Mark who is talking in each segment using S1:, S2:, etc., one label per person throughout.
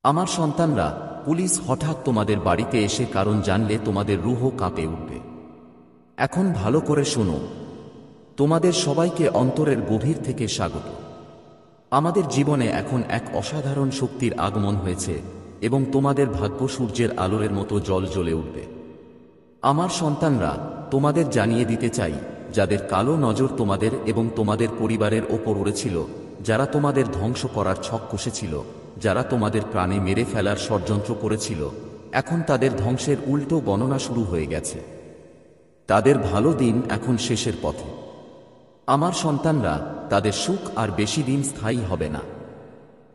S1: আমার সন্তানরা, পুলিশ হঠাৎ তোমাদের বাড়িতে এসে কারণ জানলে তোমাদের রুহ কাঁপে উঠবে। এখন ভালো করে শোনো। তোমাদের সবাইকে অন্তরের গভীর থেকে স্বাগত। আমাদের জীবনে এখন এক অসাধারণ শক্তির আগমন হয়েছে এবং তোমাদের ভাগ্য সূর্যের আলোর মতো জল জ্বলে উঠবে। আমার সন্তানরা, তোমাদের জানিয়ে দিতে চাই, যাদের কালো নজর তোমাদের এবং তোমাদের পরিবারের ওপর উড়েছিল, যারা তোমাদের ধ্বংস করার ছক কষেছিল, যারা তোমাদের প্রাণে মেরে ফেলার ষড়যন্ত্র করেছিল, এখন তাদের ধ্বংসের উল্টো গণনা শুরু হয়ে গেছে। তাদের ভালো দিন এখন শেষের পথে। আমার সন্তানরা, তাদের সুখ আর বেশি দিন স্থায়ী হবে না।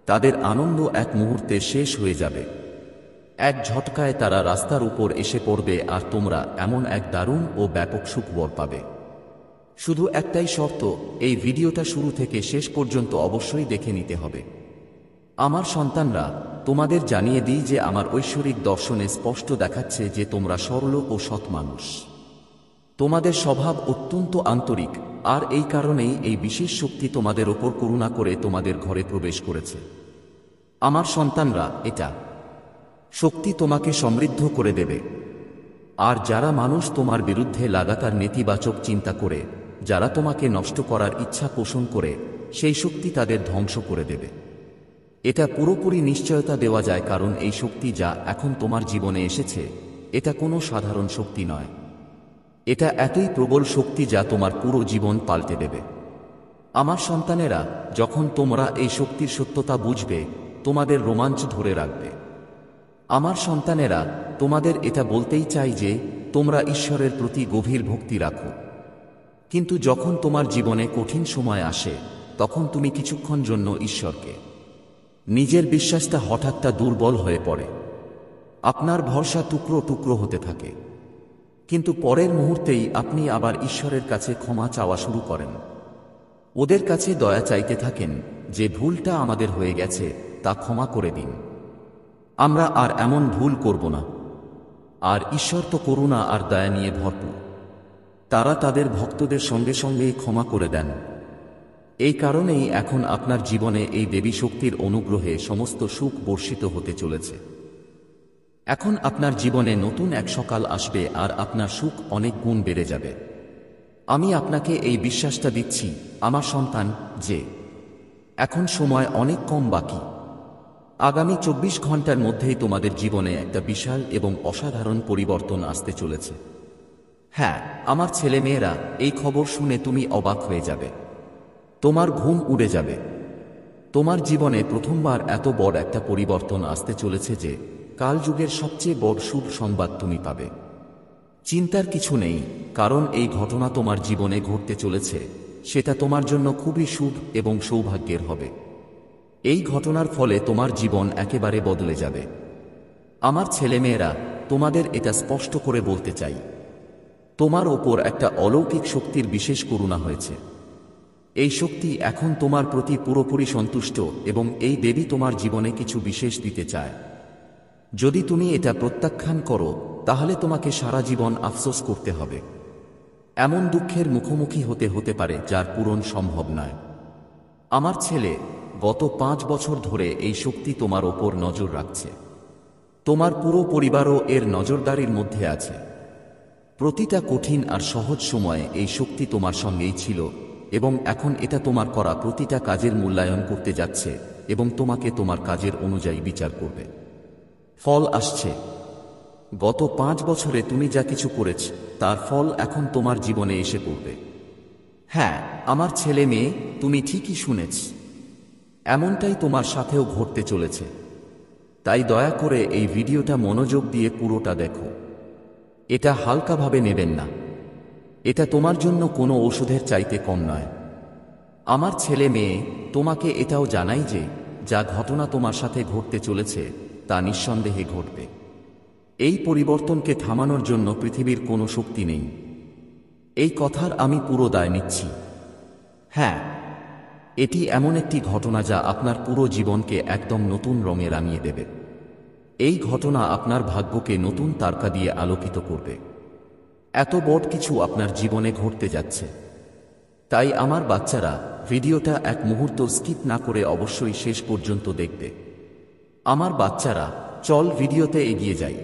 S1: তাদের আনন্দ এক মুহূর্তে শেষ হয়ে যাবে। এক ঝটকায় তারা রাস্তার উপর এসে পড়বে আর তোমরা এমন এক দারুণ ও ব্যাপক সুখবর পাবে। শুধু একটাই শর্ত, এই ভিডিওটা শুরু থেকে শেষ পর্যন্ত অবশ্যই দেখে নিতে হবে। আমার সন্তানরা, তোমাদের জানিয়ে দিই যে আমার ঐশ্বরিক দর্শনে স্পষ্ট দেখাচ্ছে যে তোমরা সরল ও সৎ মানুষ। তোমাদের স্বভাব অত্যন্ত আন্তরিক, আর এই কারণেই এই বিশেষ শক্তি তোমাদের ওপর করুণা করে তোমাদের ঘরে প্রবেশ করেছে। আমার সন্তানরা, এটা শক্তি তোমাকে সমৃদ্ধ করে দেবে। আর যারা মানুষ তোমার বিরুদ্ধে লাগাতার নেতিবাচক চিন্তা করে, যারা তোমাকে নষ্ট করার ইচ্ছা পোষণ করে, সেই শক্তি তাদের ধ্বংস করে দেবে। এটা পুরোপুরি নিশ্চয়তা দেওয়া যায়, কারণ এই শক্তি যা এখন তোমার জীবনে এসেছে, এটা কোনো সাধারণ শক্তি নয়। এটা এতই প্রবল শক্তি যা তোমার পুরো জীবন পাল্টে দেবে। আমার সন্তানেরা, যখন তোমরা এই শক্তির সত্যতা বুঝবে, তোমাদের রোমাঞ্চ ধরে রাখবে। আমার সন্তানেরা, তোমাদের এটা বলতেই চাই যে তোমরা ঈশ্বরের প্রতি গভীর ভক্তি রাখো। কিন্তু যখন তোমার জীবনে কঠিন সময় আসে, তখন তুমি কিছুক্ষণ জন্য ঈশ্বরকে নিজের বিশ্বাসটা হঠাৎ দুর্বল হয়ে পড়ে। আপনার ভরসা টুকরো টুকরো হতে থাকে, কিন্তু পরের মুহূর্তেই আপনি আবার ঈশ্বরের কাছে ক্ষমা চাওয়া শুরু করেন। ওদের কাছে দয়া চাইতে থাকেন যে ভুলটা আমাদের হয়ে গেছে তা ক্ষমা করে দিন। আমরা আর এমন ভুল করব না। আর ঈশ্বর তো করুণা আর দয়া নিয়ে ভরপুর। তারা তাদের ভক্তদের সঙ্গে সঙ্গেই ক্ষমা করে দেন। এই কারণেই এখন আপনার জীবনে এই দেবী শক্তির অনুগ্রহে সমস্ত সুখ বর্ষিত হতে চলেছে। এখন আপনার জীবনে নতুন এক সকাল আসবে আর আপনার সুখ অনেক গুণ বেড়ে যাবে। আমি আপনাকে এই বিশ্বাসটা দিচ্ছি, আমার সন্তান, যে এখন সময় অনেক কম বাকি। আগামী 24 ঘন্টার মধ্যেই তোমাদের জীবনে একটা বিশাল এবং অসাধারণ পরিবর্তন আসতে চলেছে। হ্যাঁ, আমার ছেলেমেয়েরা, এই খবর শুনে তুমি অবাক হয়ে যাবে। তোমার ঘুম উড়ে যাবে। তোমার জীবনে প্রথমবার এত বড় একটা পরিবর্তন আসতে চলেছে যে কালযুগের সবচেয়ে বড় শুভ সংবাদ তুমি পাবে। চিন্তার কিছু নেই, কারণ এই ঘটনা তোমার জীবনে ঘটতে চলেছে, সেটা তোমার জন্য খুবই শুভ এবং সৌভাগ্যের হবে। এই ঘটনার ফলে তোমার জীবন একেবারে বদলে যাবে। আমার ছেলেমেয়েরা, তোমাদের এটা স্পষ্ট করে বলতে চাই, তোমার ওপর একটা অলৌকিক শক্তির বিশেষ করুণা হয়েছে। এই শক্তি এখন তোমার প্রতি পুরোপুরি সন্তুষ্ট এবং এই দেবী তোমার জীবনে কিছু বিশেষ দিতে চায়। যদি তুমি এটা প্রত্যাখ্যান করো, তাহলে তোমাকে সারা জীবন আফসোস করতে হবে। এমন দুঃখের মুখোমুখি হতে পারে যার পূরণ সম্ভব নয়। আমার ছেলে, গত 5 বছর ধরে এই শক্তি তোমার ওপর নজর রাখছে। তোমার পুরো পরিবারও এর নজরদারির মধ্যে আছে। প্রতিটা কঠিন আর সহজ সময়ে এই শক্তি তোমার সঙ্গেই ছিল এবং এখন এটা তোমার করা প্রতিটা কাজের মূল্যায়ন করতে যাচ্ছে এবং তোমাকে তোমার কাজের অনুযায়ী বিচার করবে। ফল আসছে। গত 5 বছরে তুমি যা কিছু করেছ, তার ফল এখন তোমার জীবনে এসে পড়বে। হ্যাঁ, আমার ছেলে মেয়ে, তুমি ঠিকই শুনেছ। এমনটাই তোমার সাথেও ঘটতে চলেছে। তাই দয়া করে এই ভিডিওটা মনোযোগ দিয়ে পুরোটা দেখো। এটা হালকাভাবে নেবেন না। এটা তোমার জন্য কোনো ওষুধের চাইতে কম নয়। আমার ছেলে মেয়ে, তোমাকে এটাও জানাই যে যা ঘটনা তোমার সাথে ঘটতে চলেছে তা নিঃসন্দেহে ঘটবে। এই পরিবর্তনকে থামানোর জন্য পৃথিবীর কোনো শক্তি নেই। এই কথার আমি পুরো দায় নিচ্ছি। হ্যাঁ, এটি এমন একটি ঘটনা যা আপনার পুরো জীবনকে একদম নতুন রঙে রাঙিয়ে দেবে। এই ঘটনা আপনার ভাগ্যকে নতুন তারকা দিয়ে আলোকিত করবে। এত বড় কিছু আপনার জীবনে ঘটতে যাচ্ছে। তাই আমার বাচ্চারা, ভিডিওটা এক মুহূর্ত স্কিপ না করে অবশ্যই শেষ পর্যন্ত দেখবে। আমার বাচ্চারা, চল ভিডিওতে এগিয়ে যাই।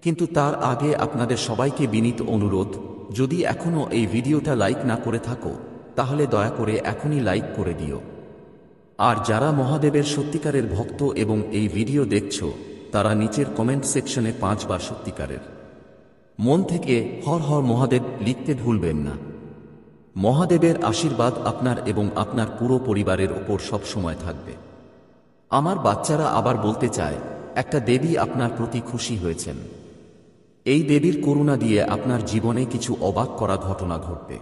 S1: কিন্তু তার আগে আপনাদের সবাইকে বিনীত অনুরোধ, যদি এখনও এই ভিডিওটা লাইক না করে থাকো তাহলে দয়া করে এখনই লাইক করে দিও। আর যারা মহাদেবের সত্যিকারের ভক্ত এবং এই ভিডিও দেখছো, তারা নিচের কমেন্ট সেকশনে 5 বার সত্যিকারের মন থেকে হর হর মহাদেব লিখতে ভুলবেন না। মহাদেবের আশীর্বাদ আপনার এবং আপনার পুরো পরিবারের ওপর সব সময় থাকবে। আমার বাচ্চারা আবার বলতে চায়, একটা দেবী আপনার প্রতি খুশি হয়েছেন। এই দেবীর করুণা দিয়ে আপনার জীবনে কিছু অবাক করা ঘটনা ঘটবে।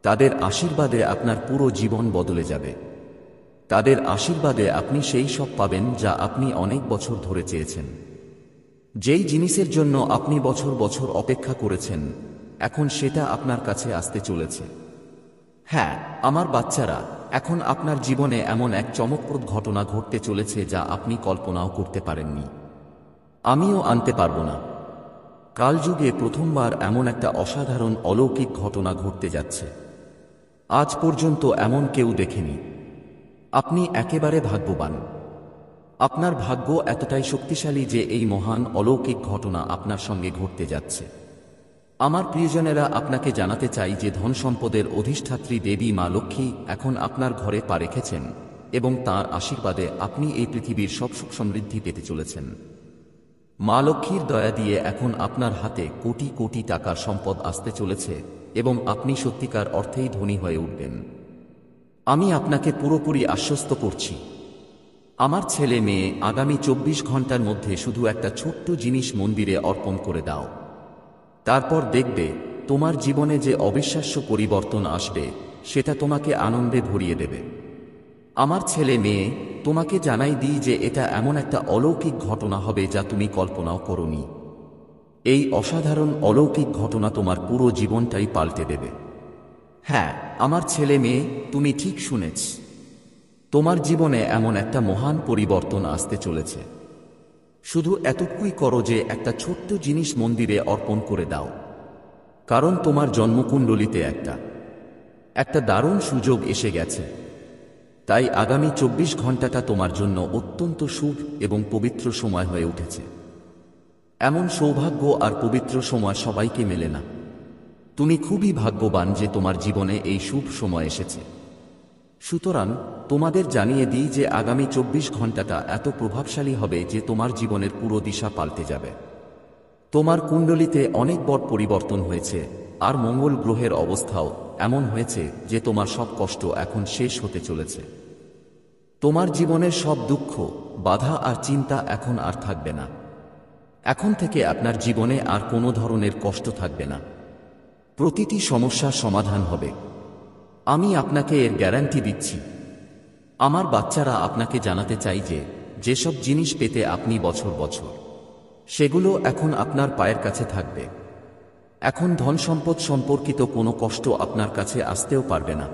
S1: তাদের আশীর্বাদে আপনার পুরো জীবন বদলে যাবে। তাদের আশীর্বাদে আপনি সেই সব পাবেন যা আপনি অনেক বছর ধরে চেয়েছেন। যেই জিনিসের জন্য আপনি বছর বছর অপেক্ষা করেছেন, এখন সেটা আপনার কাছে আসতে চলেছে। হ্যাঁ, আমার বাচ্চারা, এখন আপনার জীবনে এমন এক চমকপ্রদ ঘটনা ঘটতে চলেছে যা আপনি কল্পনাও করতে পারেননি। আমিও আনতে পারবো না। কালযুগে প্রথমবার এমন একটা অসাধারণ অলৌকিক ঘটনা ঘটতে যাচ্ছে। আজ পর্যন্ত এমন কেউ দেখেনি। আপনি একেবারে ভাগ্যবান। আপনার ভাগ্য এতটাই শক্তিশালী যে এই মহান অলৌকিক ঘটনা আপনার সঙ্গে ঘটতে যাচ্ছে। আমার প্রিয়জনেরা, আপনাকে জানাতে চাই যে ধন সম্পদের অধিষ্ঠাত্রী দেবী মা লক্ষ্মী এখন আপনার ঘরে পা রেখেছেন এবং তাঁর আশীর্বাদে আপনি এই পৃথিবীর সব সুখ সমৃদ্ধি পেতে চলেছেন। মা লক্ষ্মীর দয়া দিয়ে এখন আপনার হাতে কোটি কোটি টাকার সম্পদ আসতে চলেছে এবং আপনি সত্যিকার অর্থেই ধনী হয়ে উঠবেন। আমি আপনাকে পুরোপুরি আশ্বস্ত করছি। আমার ছেলে মেয়ে, আগামী 24 ঘন্টার মধ্যে শুধু একটা ছোট্ট জিনিস মন্দিরে অর্পণ করে দাও। তারপর দেখবে তোমার জীবনে যে অবিশ্বাস্য পরিবর্তন আসবে, সেটা তোমাকে আনন্দে ভরিয়ে দেবে। আমার ছেলে মেয়ে, তোমাকে জানাই দিই যে এটা এমন একটা অলৌকিক ঘটনা হবে যা তুমি কল্পনাও করোনি। এই অসাধারণ অলৌকিক ঘটনা তোমার পুরো জীবনটাই পাল্টে দেবে। হ্যাঁ, আমার ছেলে মেয়ে, তুমি ঠিক শুনেছ। তোমার জীবনে এমন একটা মহান পরিবর্তন আসতে চলেছে। শুধু এতটুকুই করো যে একটা ছোট্ট জিনিস মন্দিরে অর্পণ করে দাও। কারণ তোমার জন্মকুণ্ডলিতে একটা দারুণ সুযোগ এসে গেছে। তাই আগামী 24 ঘন্টাটা তোমার জন্য অত্যন্ত শুভ এবং পবিত্র সময় হয়ে উঠেছে। এমন সৌভাগ্য আর পবিত্র সময় সবাইকে মেলে না। তুমি খুবই ভাগ্যবান যে তোমার জীবনে এই শুভ সময় এসেছে। সুতরাং তোমাদের জানিয়ে দিই যে আগামী 24 ঘন্টাটা এত প্রভাবশালী হবে যে তোমার জীবনের পুরো দিশা পাল্টে যাবে। তোমার কুণ্ডলিতে অনেক বড় পরিবর্তন হয়েছে, আর মঙ্গল গ্রহের অবস্থাও এমন হয়েছে যে তোমার সব কষ্ট এখন শেষ হতে চলেছে। তোমার জীবনের সব দুঃখ, বাধা আর চিন্তা এখন আর থাকবে না। এখন থেকে আপনার জীবনে আর কোনো ধরনের কষ্ট থাকবে না। প্রতিটি সমস্যার সমাধান হবে। আমি আপনাকে এর গ্যারান্টি দিচ্ছি। আমার বাচ্চারা, আপনাকে জানাতে চাই যে যেসব জিনিস পেতে আপনি বছর বছর, সেগুলো এখন আপনার পায়ের কাছে থাকবে। এখন ধন সম্পদ সম্পর্কিত কোনো কষ্ট আপনার কাছে আসতেও পারবে না।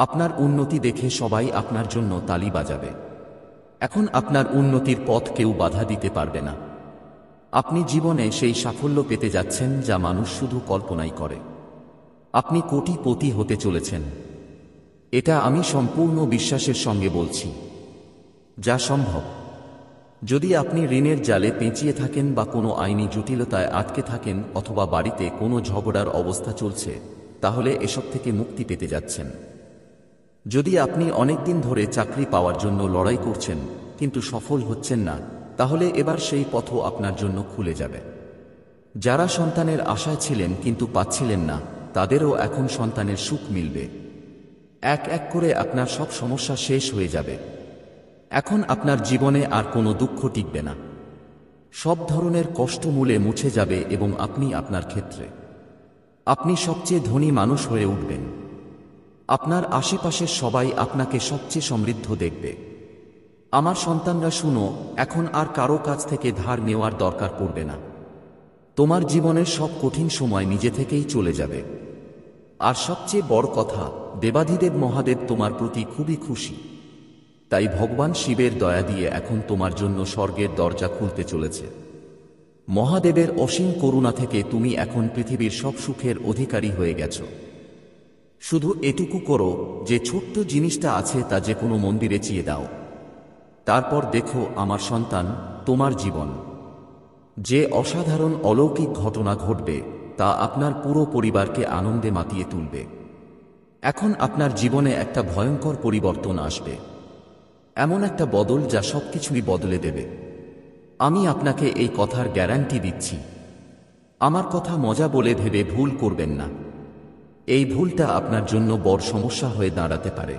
S1: আপনার উন্নতি দেখে সবাই আপনার জন্য তালি বাজাবে। এখন আপনার উন্নতির পথ কেউ বাধা দিতে পারবে না। আপনি জীবনে সেই সাফল্য পেতে যাচ্ছেন যা মানুষ শুধু কল্পনাই করে। আপনি কোটিপতি হতে চলেছেন। এটা আমি সম্পূর্ণ বিশ্বাসের সঙ্গে বলছি। যা সম্ভব। যদি আপনি ঋণের জালে পেঁচিয়ে থাকেন বা কোনো আইনি জটিলতায় আটকে থাকেন অথবা বাড়িতে কোনো ঝগড়ার অবস্থা চলছে, তাহলে এসব থেকে মুক্তি পেতে যাচ্ছেন। যদি আপনি অনেকদিন ধরে চাকরি পাওয়ার জন্য লড়াই করছেন কিন্তু সফল হচ্ছেন না, তাহলে এবার সেই পথও আপনার জন্য খুলে যাবে। যারা সন্তানের আশায় ছিলেন কিন্তু পাচ্ছিলেন না, তাদেরও এখন সন্তানের সুখ মিলবে। এক এক করে আপনার সব সমস্যা শেষ হয়ে যাবে। এখন আপনার জীবনে আর কোনো দুঃখ টিকবে না। সব ধরনের কষ্ট মূলে মুছে যাবে এবং আপনি আপনার ক্ষেত্রে আপনি সবচেয়ে ধনী মানুষ হয়ে উঠবেন। আপনার আশেপাশের সবাই আপনাকে সবচেয়ে সমৃদ্ধ দেখবে। আমার সন্তানরা, শুনো, এখন আর কারো কাছ থেকে ধার নেওয়ার দরকার পড়বে না। তোমার জীবনের সব কঠিন সময় নিজে থেকেই চলে যাবে। আর সবচেয়ে বড় কথা, দেবাধিদেব মহাদেব তোমার প্রতি খুবই খুশি। তাই ভগবান শিবের দয়া দিয়ে এখন তোমার জন্য স্বর্গের দরজা খুলতে চলেছে। মহাদেবের অসীম করুণা থেকে তুমি এখন পৃথিবীর সব সুখের অধিকারী হয়ে গেছো। শুধু এটুকু করো যে ছোট্ট জিনিসটা আছে তা যে কোনো মন্দিরে চেয়ে দাও। তারপর দেখো আমার সন্তান, তোমার জীবন যে অসাধারণ অলৌকিক ঘটনা ঘটবে তা আপনার পুরো পরিবারকে আনন্দে মাতিয়ে তুলবে। এখন আপনার জীবনে একটা ভয়ঙ্কর পরিবর্তন আসবে, এমন একটা বদল যা সবকিছুই বদলে দেবে। আমি আপনাকে এই কথার গ্যারান্টি দিচ্ছি। আমার কথা মজা বলে ভেবে ভুল করবেন না, এই ভুলটা আপনার জন্য বড় সমস্যা হয়ে দাঁড়াতে পারে।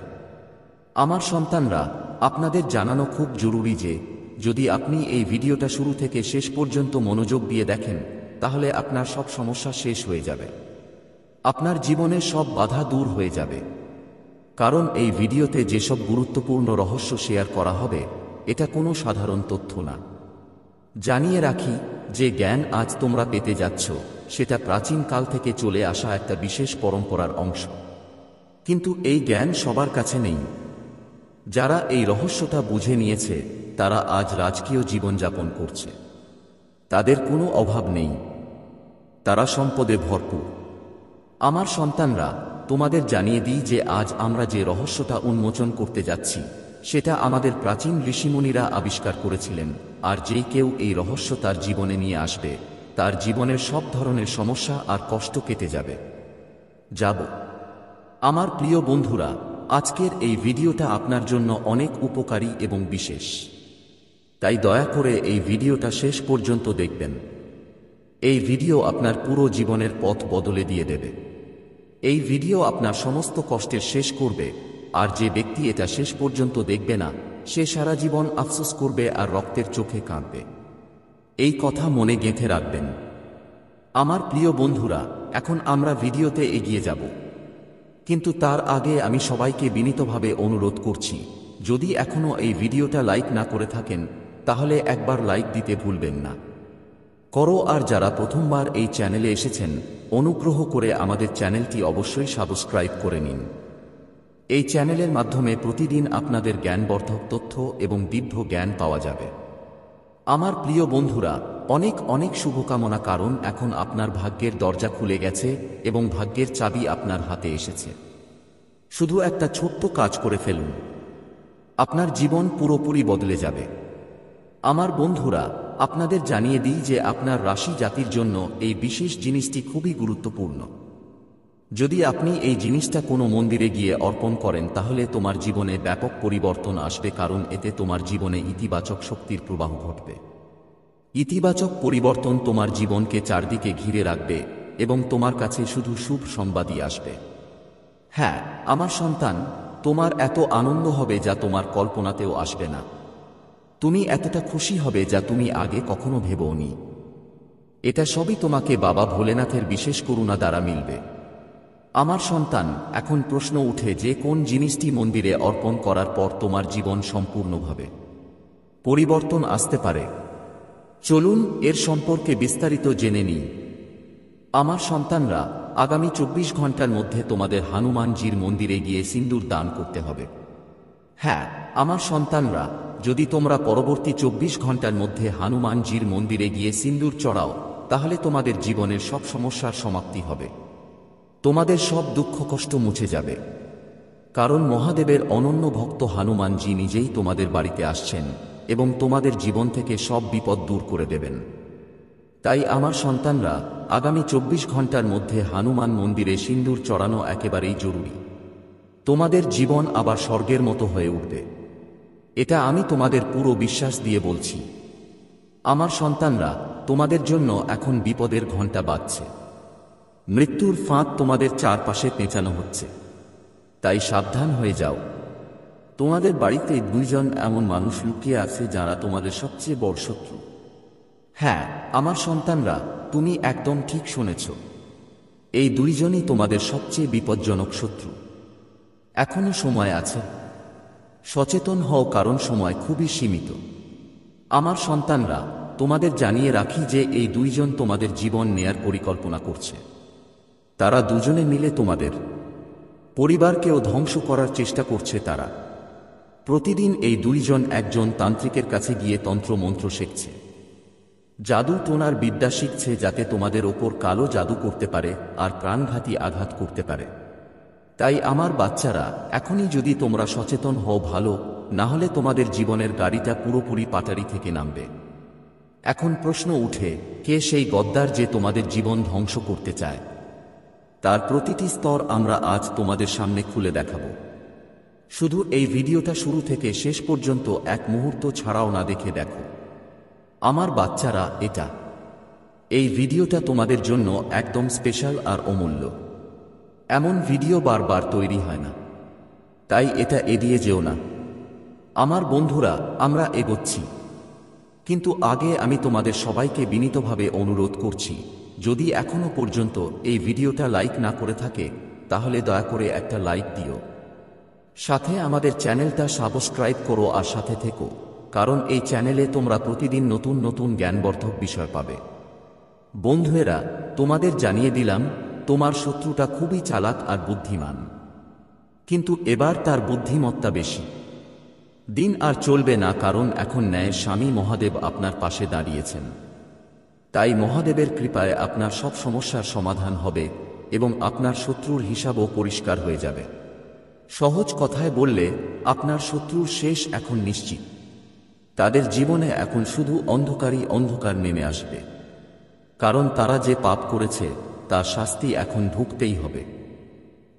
S1: আমার সন্তানরা, আপনাদের জানানো খুব জরুরি যে যদি আপনি এই ভিডিওটা শুরু থেকে শেষ পর্যন্ত মনোযোগ দিয়ে দেখেন তাহলে আপনার সব সমস্যা শেষ হয়ে যাবে, আপনার জীবনের সব বাধা দূর হয়ে যাবে। কারণ এই ভিডিওতে যেসব গুরুত্বপূর্ণ রহস্য শেয়ার করা হবে এটা কোনো সাধারণ তথ্য না। জানিয়ে রাখি, যে জ্ঞান আজ তোমরা পেতে যাচ্ছ সেটা প্রাচীন কাল থেকে চলে আসা একটা বিশেষ পরম্পরার অংশ। কিন্তু এই জ্ঞান সবার কাছে নেই। যারা এই রহস্যটা বুঝে নিয়েছে তারা আজ রাজকীয় জীবনযাপন করছে, তাদের কোনো অভাব নেই, তারা সম্পদে ভরপুর। আমার সন্তানরা, তোমাদের জানিয়ে দিই যে আজ আমরা যে রহস্যটা উন্মোচন করতে যাচ্ছি সেটা আমাদের প্রাচীন ঋষিমুনিরা আবিষ্কার করেছিলেন। আর যে কেউ এই রহস্য তার জীবনে নিয়ে আসবে তার জীবনের সব ধরনের সমস্যা আর কষ্ট কেটে যাবে। আমার প্রিয় বন্ধুরা, আজকের এই ভিডিওটা আপনার জন্য অনেক উপকারী এবং বিশেষ, তাই দয়া করে এই ভিডিওটা শেষ পর্যন্ত দেখবেন। এই ভিডিও আপনার পুরো জীবনের পথ বদলে দিয়ে দেবে। এই ভিডিও আপনার সমস্ত কষ্টের শেষ করবে, আর যে ব্যক্তি এটা শেষ পর্যন্ত দেখবে না সে সারা জীবন আফসোস করবে আর রক্তের চোখে কাঁদবে। এই কথা মনে গেঁথে রাখবেন। আমার প্রিয় বন্ধুরা, এখন আমরা ভিডিওতে এগিয়ে যাব, কিন্তু তার আগে আমি সবাইকে বিনীতভাবে অনুরোধ করছি, যদি এখনো এই ভিডিওটা লাইক না করে থাকেন তাহলে একবার লাইক দিতে ভুলবেন না। আর যারা প্রথমবার এই চ্যানেলে এসেছেন অনুগ্রহ করে আমাদের চ্যানেলটি অবশ্যই সাবস্ক্রাইব করে নিন। এই চ্যানেলের মাধ্যমে প্রতিদিন আপনাদের জ্ঞানবর্ধক তথ্য এবং দিব্য জ্ঞান পাওয়া যাবে। আমার প্রিয় বন্ধুরা, অনেক অনেক শুভকামনা, কারণ এখন আপনার ভাগ্যের দরজা খুলে গেছে এবং ভাগ্যের চাবি আপনার হাতে এসেছে। শুধু একটা ছোট্ট কাজ করে ফেলুন, আপনার জীবন পুরোপুরি বদলে যাবে। আমার বন্ধুরা, আপনাদের জানিয়ে দিই যে আপনার রাশি জাতির জন্য এই বিশেষ জিনিসটি খুবই গুরুত্বপূর্ণ। যদি আপনি এই জিনিসটা কোনো মন্দিরে গিয়ে অর্পণ করেন তাহলে তোমার জীবনে ব্যাপক পরিবর্তন আসবে, কারণ এতে তোমার জীবনে ইতিবাচক শক্তির প্রবাহ ঘটবে। ইতিবাচক পরিবর্তন তোমার জীবনকে চারদিকে ঘিরে রাখবে এবং তোমার কাছে শুধু শুভ সংবাদই আসবে। হ্যাঁ আমার সন্তান, তোমার এত আনন্দ হবে যা তোমার কল্পনাতেও আসবে না। তুমি এতটা খুশি হবে যা তুমি আগে কখনো ভেবোনি। এটা সবই তোমাকে বাবা ভোলেনাথের বিশেষ করুণা দ্বারা মিলবে। আমার সন্তান, এখন প্রশ্ন উঠে যে কোন জিনিসটি মন্দিরে অর্পণ করার পর তোমার জীবন সম্পূর্ণভাবে পরিবর্তন আসতে পারে। চলুন এর সম্পর্কে বিস্তারিত জেনে নিই। আমার সন্তানরা, আগামী 24 ঘন্টার মধ্যে তোমাদের হনুমানজির মন্দিরে গিয়ে সিন্দুর দান করতে হবে। হ্যাঁ আমার সন্তানরা, যদি তোমরা পরবর্তী 24 ঘন্টার মধ্যে হনুমানজির মন্দিরে গিয়ে সিন্দুর চড়াও তাহলে তোমাদের জীবনের সব সমস্যার সমাপ্তি হবে, তোমাদের সব দুঃখ কষ্ট মুছে যাবে। কারণ মহাদেবের অনন্য ভক্ত হনুমানজি নিজেই তোমাদের বাড়িতে আসছেন এবং তোমাদের জীবন থেকে সব বিপদ দূর করে দেবেন। তাই আমার সন্তানরা, আগামী 24 ঘন্টার মধ্যে হনুমান মন্দিরে সিন্দুর চড়ানো একেবারেই জরুরি। তোমাদের জীবন আবার স্বর্গের মতো হয়ে উঠবে, এটা আমি তোমাদের পুরো বিশ্বাস দিয়ে বলছি। আমার সন্তানরা, তোমাদের জন্য এখন বিপদের ঘণ্টা বাজছে। মৃত্যুর ফাঁদ তোমাদের চারপাশে পেঁচানো হচ্ছে, তাই সাবধান হয়ে যাও। তোমাদের বাড়িতে দুইজন এমন মানুষ লুকিয়ে আছে যারা তোমাদের সবচেয়ে বড় শত্রু। হ্যাঁ আমার সন্তানরা, তুমি একদম ঠিক শুনেছ, এই দুইজনই তোমাদের সবচেয়ে বিপজ্জনক শত্রু। এখনো সময় আছে, সচেতন হও, কারণ সময় খুবই সীমিত। আমার সন্তানরা, তোমাদের জানিয়ে রাখি যে এই দুইজন তোমাদের জীবন নেয়ার পরিকল্পনা করছে। তারা দুজনে মিলে তোমাদের পরিবারকেও ধ্বংস করার চেষ্টা করছে। তারা প্রতিদিন এই দুইজন একজন তান্ত্রিকের কাছে গিয়ে তন্ত্র মন্ত্র শিখছে, জাদু টোনার বিদ্যা শিখছে, যাতে তোমাদের ওপর কালো জাদু করতে পারে আর প্রাণঘাতী আঘাত করতে পারে। তাই আমার বাচ্চারা, এখনই যদি তোমরা সচেতন হও ভালো, না হলে তোমাদের জীবনের গাড়িটা পুরোপুরি পাটারি থেকে নামবে। এখন প্রশ্ন উঠে, কে সেই গদ্দার যে তোমাদের জীবন ধ্বংস করতে চায়? তার প্রতিটি স্তর আমরা আজ তোমাদের সামনে খুলে দেখাবো। শুধু এই ভিডিওটা শুরু থেকে শেষ পর্যন্ত এক মুহূর্ত ছাড়াও না দেখে দেখো। আমার বাচ্চারা, এই ভিডিওটা তোমাদের জন্য একদম স্পেশাল আর অমূল্য। এমন ভিডিও বারবার তৈরি হয় না, তাই এটা এড়িয়ে যেও না। আমার বন্ধুরা, আমরা এগোচ্ছি, কিন্তু আগে আমি তোমাদের সবাইকে বিনীতভাবে অনুরোধ করছি, যদি এখনো পর্যন্ত এই ভিডিওটা লাইক না করে থাকে তাহলে দয়া করে একটা লাইক দিও। সাথে আমাদের চ্যানেলটা সাবস্ক্রাইব করো আর সাথে থেকো, কারণ এই চ্যানেলে তোমরা প্রতিদিন নতুন নতুন জ্ঞানবর্ধক বিষয় পাবে। বন্ধুরা, তোমাদের জানিয়ে দিলাম, তোমার শত্রুটা খুবই চালাক আর বুদ্ধিমান, কিন্তু এবার তার বুদ্ধিমত্তা বেশি। দিন আর চলবে না, কারণ এখন ন্যায়ের স্বামী মহাদেব আপনার পাশে দাঁড়িয়েছেন। তাই মহাদেবের কৃপায় আপনার সব সমস্যার সমাধান হবে এবং আপনার শত্রুর হিসাবও পরিষ্কার হয়ে যাবে। সহজ কথায় বললে, আপনার শত্রুর শেষ এখন নিশ্চিত। তাদের জীবনে এখন শুধু অন্ধকারই অন্ধকার নেমে আসবে, কারণ তারা যে পাপ করেছে তার শাস্তি এখন ভুগতেই হবে।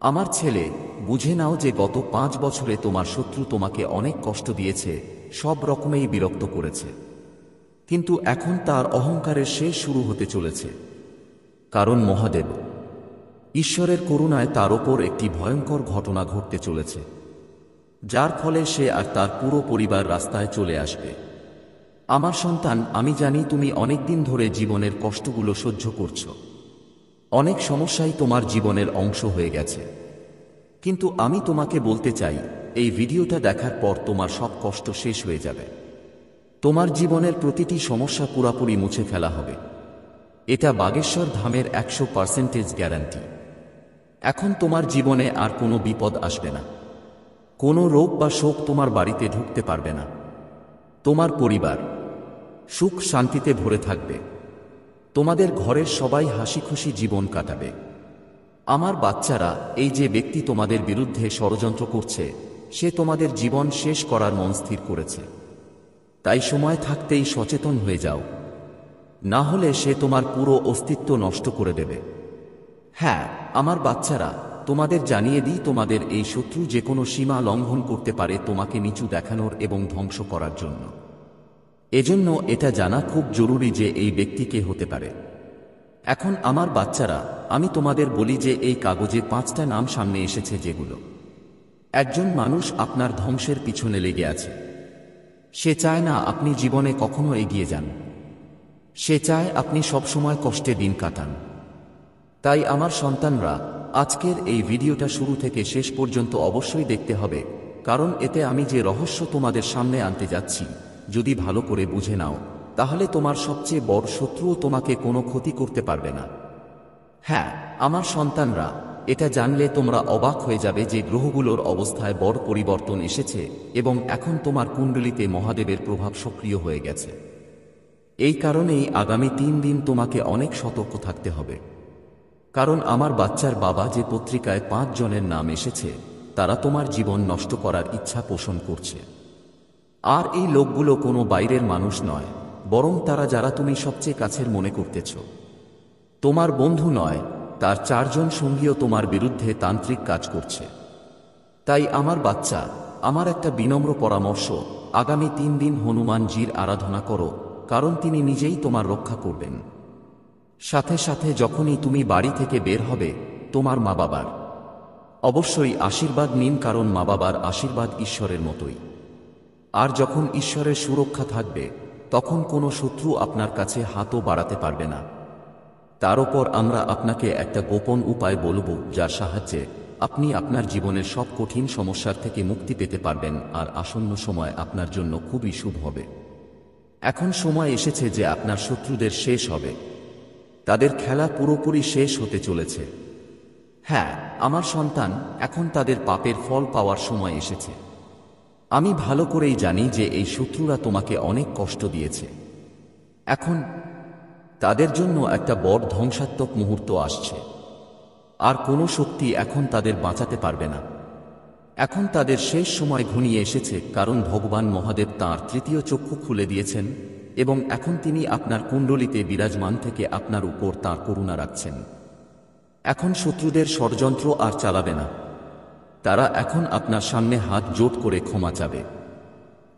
S1: আমার ছেলে, বুঝে নাও যে গত 5 বছরে তোমার শত্রু তোমাকে অনেক কষ্ট দিয়েছে, সব রকমেই বিরক্ত করেছে, কিন্তু এখন তার অহংকারের শেষ শুরু হতে চলেছে। কারণ মহাদেব, ঈশ্বরের করুণায় তার ওপর একটি ভয়ঙ্কর ঘটনা ঘটতে চলেছে, যার ফলে সে আর তার পুরো পরিবার রাস্তায় চলে আসবে। আমার সন্তান, আমি জানি তুমি অনেকদিন ধরে জীবনের কষ্টগুলো সহ্য করছো। অনেক সমস্যাই তোমার জীবনের অংশ হয়ে গেছে, কিন্তু আমি তোমাকে বলতে চাই, এই ভিডিওটা দেখার পর তোমার সব কষ্ট শেষ হয়ে যাবে। তোমার জীবনের প্রতিটি সমস্যা পুরাপুরি মুছে ফেলা হবে। এটা বাগেশ্বর ধামের 100% গ্যারান্টি। এখন তোমার জীবনে আর কোনো বিপদ আসবে না, কোনো রোগ বা শোক তোমার বাড়িতে ঢুকতে পারবে না। তোমার পরিবার সুখ শান্তিতে ভরে থাকবে, তোমাদের ঘরের সবাই হাসিখুশি জীবন কাটাবে। আমার বাচ্চারা, এই যে ব্যক্তি তোমাদের বিরুদ্ধে ষড়যন্ত্র করছে, সে তোমাদের জীবন শেষ করার মন স্থির করেছে। তাই সময় থাকতেই সচেতন হয়ে যাও, না হলে সে তোমার পুরো অস্তিত্ব নষ্ট করে দেবে। হ্যাঁ, আমার বাচ্চারা, তোমাদের জানিয়ে দিই, তোমাদের এই শত্রু যে কোনো সীমা লঙ্ঘন করতে পারে তোমাকে নিচু দেখানোর এবং ধ্বংস করার জন্য। এজন্য এটা জানা খুব জরুরি যে এই ব্যক্তি কে হতে পারে। এখন আমার বাচ্চারা, আমি তোমাদের বলি যে এই কাগজে 5টা নাম সামনে এসেছে, যেগুলো একজন মানুষ আপনার ধ্বংসের পিছনে লেগে আছে। সে চায় না আপনি জীবনে কখনো এগিয়ে যান, সে চায় আপনি সবসময় কষ্টে দিন কাটান। তাই আমার সন্তানরা, আজকের এই ভিডিওটা শুরু থেকে শেষ পর্যন্ত অবশ্যই দেখতে হবে, কারণ এতে আমি যে রহস্য তোমাদের সামনে আনতে যাচ্ছি, যদি ভালো করে বুঝে নাও, তাহলে তোমার সবচেয়ে বড় শত্রুও তোমাকে কোনো ক্ষতি করতে পারবে না। হ্যাঁ, আমার সন্তানরা, এটা জানলে তোমরা অবাক হয়ে যাবে যে গ্রহগুলোর অবস্থায় বড় পরিবর্তন এসেছে এবং এখন তোমার কুণ্ডলিতে মহাদেবের প্রভাব সক্রিয় হয়ে গেছে। এই কারণেই আগামী 3 দিন তোমাকে অনেক সতর্ক থাকতে হবে, কারণ আমার বাচ্চার বাবা যে পত্রিকায় 5 জনের নাম এসেছে, তারা তোমার জীবন নষ্ট করার ইচ্ছা পোষণ করছে। আর এই লোকগুলো কোনো বাইরের মানুষ নয়, বরং তারা যারা তুমি সবচেয়ে কাছের মনে করতেছ। তোমার বন্ধু নয়, তার 4 জন সঙ্গীও তোমার বিরুদ্ধে তান্ত্রিক কাজ করছে। তাই আমার বাচ্চা, আমার একটা বিনম্র পরামর্শ, আগামী 3 দিন হনুমানজির আরাধনা করো, কারণ তিনি নিজেই তোমার রক্ষা করবেন। সাথে সাথে যখনই তুমি বাড়ি থেকে বের হবে, তোমার মা বাবার অবশ্যই আশীর্বাদ নিন, কারণ মা বাবার আশীর্বাদ ঈশ্বরের মতোই। আর যখন ঈশ্বরের সুরক্ষা থাকবে, তখন কোনো শত্রু আপনার কাছে হাতও বাড়াতে পারবে না। তার উপর আমরা আপনাকে একটা গোপন উপায় বলব, যার সাহায্যে আপনি আপনার জীবনের সব কঠিন সমস্যার থেকে মুক্তি পেতে পারবেন, আর আসন্ন সময় আপনার জন্য খুবই শুভ হবে। এখন সময় এসেছে যে আপনার শত্রুদের শেষ হবে, তাদের খেলা পুরোপুরি শেষ হতে চলেছে। হ্যাঁ, আমার সন্তান, এখন তাদের পাপের ফল পাওয়ার সময় এসেছে। আমি ভালো করেই জানি যে এই শত্রুরা তোমাকে অনেক কষ্ট দিয়েছে। এখন তাদের জন্য একটা বড় ধ্বংসাত্মক মুহূর্ত আসছে, আর কোনো শক্তি এখন তাদের বাঁচাতে পারবে না। এখন তাদের শেষ সময় ঘনিয়ে এসেছে, কারণ ভগবান মহাদেব তাঁর তৃতীয় চক্ষু খুলে দিয়েছেন এবং এখন তিনি আপনার কুণ্ডলিতে বিরাজমান থেকে আপনার উপর তাঁর করুণা রাখছেন। এখন শত্রুদের ষড়যন্ত্র আর চালাবে না। তারা এখন আপনার সামনে হাত জোট করে ক্ষমা চাবে।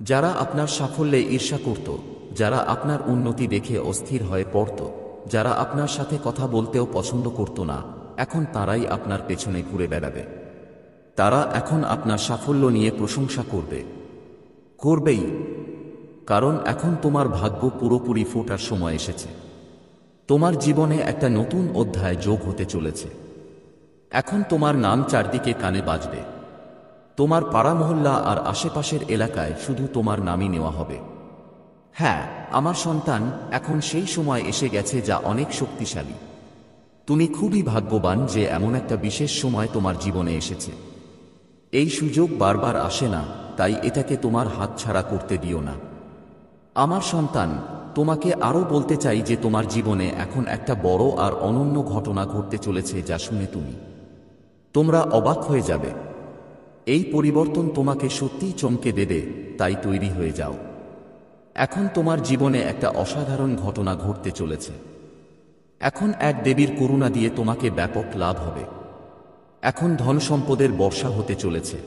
S1: যারা আপনার সাফল্যে ঈর্ষা করত, যারা আপনার উন্নতি দেখে অস্থির হয়ে পড়ত, যারা আপনার সাথে কথা বলতেও পছন্দ করত না, এখন তারাই আপনার পেছনে ঘুরে বেড়াবে। তারা এখন আপনার সাফল্য নিয়ে প্রশংসা করবেই, কারণ এখন তোমার ভাগ্য পুরোপুরি ফোটার সময় এসেছে। তোমার জীবনে একটা নতুন অধ্যায় যোগ হতে চলেছে। এখন তোমার নাম চারদিকে কানে বাজবে। তোমার পাড়া মহল্লা আর আশেপাশের এলাকায় শুধু তোমার নামই নেওয়া হবে। হ্যাঁ, আমার সন্তান, এখন সেই সময় এসে গেছে যা অনেক শক্তিশালী। তুমি খুবই ভাগ্যবান যে এমন একটা বিশেষ সময় তোমার জীবনে এসেছে। এই সুযোগ বারবার আসে না, তাই এটাকে তোমার হাতছাড়া করতে দিও না। আমার সন্তান, তোমাকে আরও বলতে চাই যে তোমার জীবনে এখন একটা বড় আর অনন্য ঘটনা ঘটতে চলেছে, যা শুনে তোমরা অবাক হয়ে যাবে। এই পরিবর্তন তোমাকে সত্যিই চমকে দেবে, তাই তৈরি হয়ে যাও। এখন তোমার জীবনে একটা অসাধারণ ঘটনা ঘটতে চলেছে। এখন এক দেবীর করুণা দিয়ে তোমাকে ব্যাপক লাভ হবে। এখন ধন সম্পদের বর্ষা হতে চলেছে।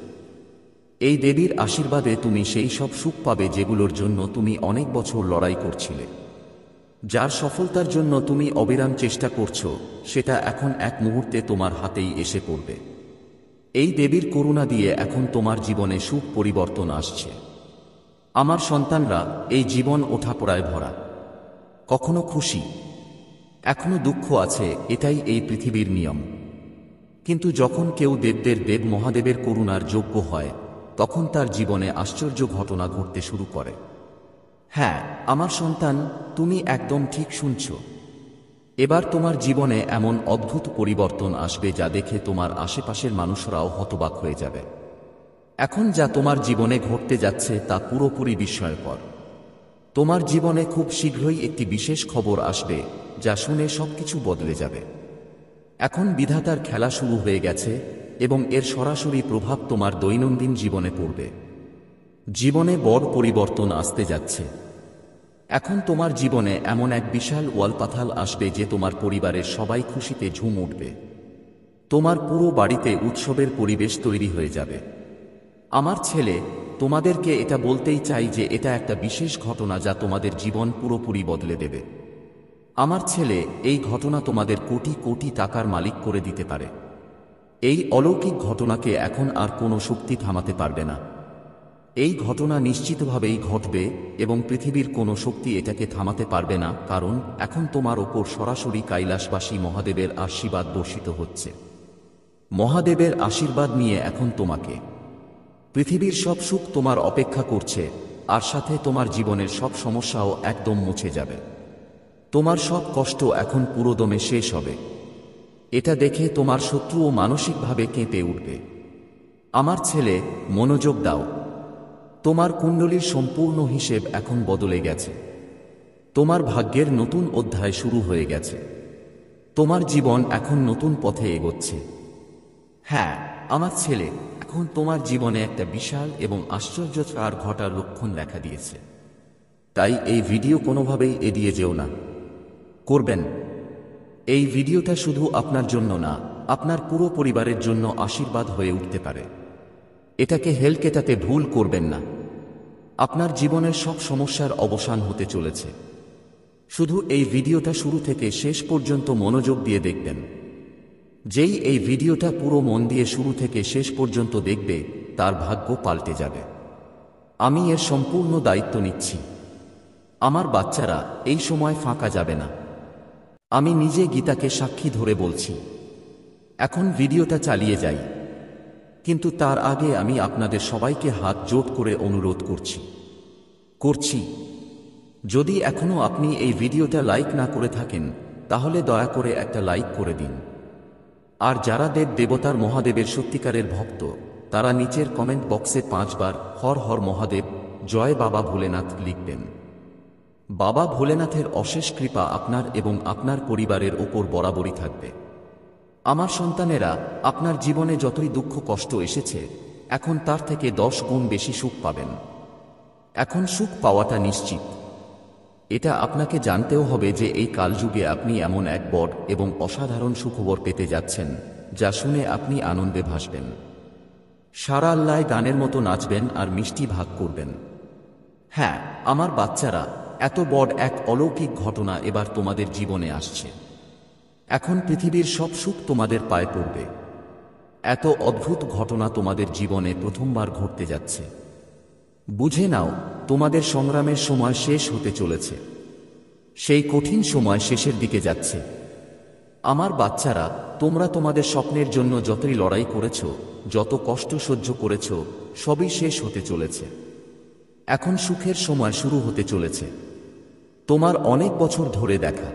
S1: এই দেবীর আশীর্বাদে তুমি সেই সব সুখ পাবে যেগুলোর জন্য তুমি অনেক বছর লড়াই করছিলে। যার সফলতার জন্য তুমি অবিরাম চেষ্টা করছো, সেটা এখন এক মুহূর্তে তোমার হাতেই এসে পড়বে। এই দেবীর করুণা দিয়ে এখন তোমার জীবনে সুখ পরিবর্তন আসছে। আমার সন্তানরা, এই জীবন ওঠাপড়ায় ভরা। কখনো খুশি, এখনো দুঃখ আছে, এটাই এই পৃথিবীর নিয়ম। কিন্তু যখন কেউ দেবদের দেব মহাদেবের করুণার যোগ্য হয়, তখন তার জীবনে আশ্চর্য ঘটনা ঘটতে শুরু করে। হ্যাঁ, আমার সন্তান, তুমি একদম ঠিক শুনছ। এবার তোমার জীবনে এমন অদ্ভুত পরিবর্তন আসবে যা দেখে তোমার আশেপাশের মানুষরাও হতবাক হয়ে যাবে। এখন যা তোমার জীবনে ঘটতে যাচ্ছে তা পুরোপুরি বিস্ময়কর। তোমার জীবনে খুব শীঘ্রই একটি বিশেষ খবর আসবে, যা শুনে সবকিছু বদলে যাবে। এখন বিধাতার খেলা শুরু হয়ে গেছে এবং এর সরাসরি প্রভাব তোমার দৈনন্দিন জীবনে পড়বে। জীবনে বড় পরিবর্তন আসতে যাচ্ছে। এখন তোমার জীবনে এমন এক বিশাল ওয়ালপাথাল আসবে যে তোমার পরিবারের সবাই খুশিতে ঝুম উঠবে। তোমার পুরো বাড়িতে উৎসবের পরিবেশ তৈরি হয়ে যাবে। আমার ছেলে, তোমাদেরকে এটা বলতেই চাই যে এটা একটা বিশেষ ঘটনা যা তোমাদের জীবন পুরোপুরি বদলে দেবে। আমার ছেলে, এই ঘটনা তোমাদের কোটি কোটি টাকার মালিক করে দিতে পারে। এই অলৌকিক ঘটনাকে এখন আর কোনো শক্তি থামাতে পারবে না। এই ঘটনা নিশ্চিতভাবেই ঘটবে এবং পৃথিবীর কোনো শক্তি এটাকে থামাতে পারবে না, কারণ এখন তোমার ওপর সরাসরি কৈলাসবাসী মহাদেবের আশীর্বাদ বর্ষিত হচ্ছে। মহাদেবের আশীর্বাদ নিয়ে এখন তোমাকে পৃথিবীর সব সুখ তোমার অপেক্ষা করছে, আর সাথে তোমার জীবনের সব সমস্যাও একদম মুছে যাবে। তোমার সব কষ্ট এখন পুরোদমে শেষ হবে। এটা দেখে তোমার শত্রুও মানসিকভাবে কেঁপে উঠবে। আমার ছেলে, মনোযোগ দাও। তোমার কুণ্ডলীর সম্পূর্ণ হিসেব এখন বদলে গেছে। তোমার ভাগ্যের নতুন অধ্যায় শুরু হয়ে গেছে। তোমার জীবন এখন নতুন পথে এগোচ্ছে। হ্যাঁ, আমার ছেলে, এখন তোমার জীবনে একটা বিশাল এবং আশ্চর্যকর ঘটার লক্ষণ দেখা দিয়েছে। তাই এই ভিডিও কোনোভাবেই এড়িয়ে যেও না। করবেন। এই ভিডিওটা শুধু আপনার জন্য না, আপনার পুরো পরিবারের জন্য আশীর্বাদ হয়ে উঠতে পারে। এটাকে হেলকেটাতে ভুল করবেন না। আপনার জীবনের সব সমস্যার অবসান হতে চলেছে। শুধু এই ভিডিওটা শুরু থেকে শেষ পর্যন্ত মনোযোগ দিয়ে দেখবেন। যেই এই ভিডিওটা পুরো মন দিয়ে শুরু থেকে শেষ পর্যন্ত দেখবে, তার ভাগ্য পাল্টে যাবে। আমি এর সম্পূর্ণ দায়িত্ব নিচ্ছি। আমার বাচ্চারা, এই সময় ফাঁকা যাবে না। আমি নিজে গীতাকে সাক্ষী ধরে বলছি। এখন ভিডিওটা চালিয়ে যাই, কিন্তু তার আগে আমি আপনাদের সবাইকে হাত জোট করে অনুরোধ করছি যদি এখনো আপনি এই ভিডিওটা লাইক না করে থাকেন, তাহলে দয়া করে একটা লাইক করে দিন। আর যারা দেব দেবতার মহাদেবের সত্যিকারের ভক্ত, তারা নিচের কমেন্ট বক্সে 5 বার হর হর মহাদেব, জয় বাবা ভোলেনাথ লিখবেন। বাবা ভোলেনাথের অশেষ কৃপা আপনার এবং আপনার পরিবারের ওপর বরাবরই থাকবে। আমার সন্তানেরা, আপনার জীবনে যতই দুঃখ কষ্ট এসেছে, এখন তার থেকে 10 গুণ বেশি সুখ পাবেন। এখন সুখ পাওয়াটা নিশ্চিত। এটা আপনাকে জানতেও হবে যে এই কালযুগে আপনি এমন এক বড় এবং অসাধারণ সুখবর পেতে যাচ্ছেন, যা শুনে আপনি আনন্দে ভাসবেন। সারা আল্লাহ গানের মতো নাচবেন আর মিষ্টি ভাগ করবেন। হ্যাঁ আমার বাচ্চারা, এত বড় এক অলৌকিক ঘটনা এবার তোমাদের জীবনে আসছে। এখন পৃথিবীর সব সুখ তোমাদের পায়ে পড়বে। এত অদ্ভুত ঘটনা তোমাদের জীবনে প্রথমবার ঘটতে যাচ্ছে। বুঝে নাও, তোমাদের সংগ্রামের সময় শেষ হতে চলেছে। সেই কঠিন সময় শেষের দিকে যাচ্ছে। আমার বাচ্চারা, তোমরা তোমাদের স্বপ্নের জন্য যতই লড়াই করেছ, যত কষ্ট সহ্য করেছ, সবই শেষ হতে চলেছে। এখন সুখের সময় শুরু হতে চলেছে। তোমার অনেক বছর ধরে দেখা